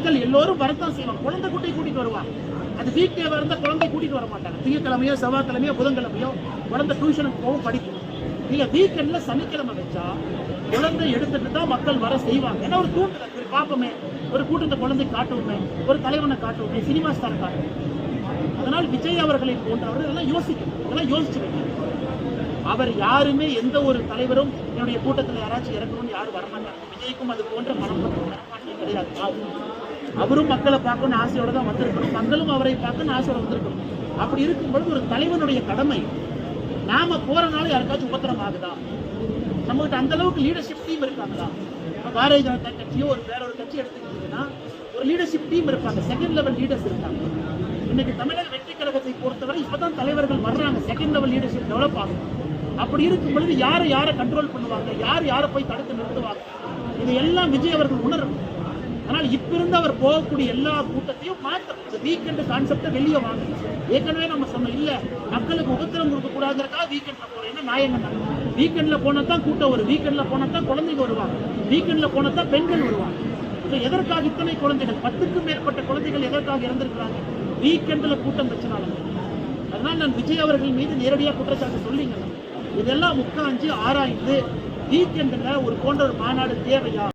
மக்கள் எல்லோரும் வரத்தான் செய்வாங்க. குழந்தை குட்டி கூட்டிட்டு வருவாங்க. அது வீக் டேவா இருந்தா குழந்தை கூட்டிட்டு வர மாட்டாங்க. திங்கக்கிழமையோ செவ்வாய்க்கிழமையோ புதன்கிழமையோ குழந்தை டியூஷனுக்கு போகும், படிக்கும். நீங்க வீக்கெண்ட்ல சனிக்கிழமை வச்சா குழந்தை எடுத்துட்டு தான் மக்கள் வர செய்வாங்க. ஏன்னா ஒரு தூண்டுதல் பார்ப்போமே, ஒரு கூட்டத்தை குழந்தை காட்டுவோமே, ஒரு தலைவனை காட்டுவோமே, சினிமா ஸ்டார் காட்டுவோம். அதனால் விஜய் அவர்களை போன்றவர்கள் இதெல்லாம் யோசிக்கணும், இதெல்லாம் யோசிச்சு வைக்கணும். அவர் யாருமே எந்த ஒரு தலைவரும் என்னுடைய கூட்டத்தில் யாராச்சும் இறக்கணும்னு யாரும் வரமாட்டாங்க. விஜய்க்கும் அது போன்ற மனப்பான்மை கிடையாது. அவரும் மக்களை பார்க்கணும்னு ஆசையோட தான் வந்திருக்கணும், மக்களும் அவரை பார்க்கணும்னு ஆசையோட வந்திருக்கணும். அப்படி இருக்கும்பொழுது ஒரு தலைவனுடைய கடமை, நாம போறனால யாருக்காச்சும் உபத்திரம் ஆகுதா, நம்மகிட்ட அந்த அளவுக்கு லீடர்ஷிப் டீம் இருக்காங்களா? பாரதிய ஜனதா கட்சியோ வேற ஒரு கட்சி எடுத்துக்கிட்டீங்கன்னா ஒரு லீடர்ஷிப் டீம் இருப்பாங்க, செகண்ட் லெவல் லீடர்ஸ் இருக்காங்க. இன்னைக்கு தமிழக வெற்றி கழகத்தை பொறுத்தவரை இப்பதான் தலைவர்கள் வர்றாங்க, செகண்ட் லெவல் லீடர்ஷிப் டெவலப் ஆகும். அப்படி இருக்கும் பொழுது யாரை கண்ட்ரோல் பண்ணுவாங்க, யாரை போய் தடுத்து நிறுத்துவாங்க, இதையெல்லாம் விஜய் அவர்கள் உணரும். ஆனால் இப்ப இருந்து அவர் போகக்கூடிய எல்லா கூட்டத்தையும் மாற்றணும். வீக்கெண்ட் கான்செப்டை வெளியே வாங்க. ஏற்கனவே நம்ம சொன்னோம், இல்ல மக்களுக்கு உபத்திரம் கொடுக்க கூடாதுக்காக வீக்கெண்ட்ல போறோம். என்ன நாயங்க, வீக்கெண்ட்ல போனதான் கூட்டம் வரும், வீக்கெண்ட்ல போனதான் குழந்தைங்க வருவாங்க, வீக்கெண்ட்ல போனதான் பெண்கள் வருவாங்க. எதற்காக இத்தனை குழந்தைகள், 10க்கும் மேற்பட்ட குழந்தைகள் எதற்காக இறந்திருக்கிறாங்க? வீக்கெண்ட்ல கூட்டம் வச்சனால. அதனால நான் விஜய் அவர்கள் மீது நேரடியாக குற்றச்சாட்டு சொல்லிங்க. இதெல்லாம் உட்காந்து ஆராய்ந்து வீக்கெண்ட்ல ஒரு போன்ற ஒரு மாநாடு தேவையா?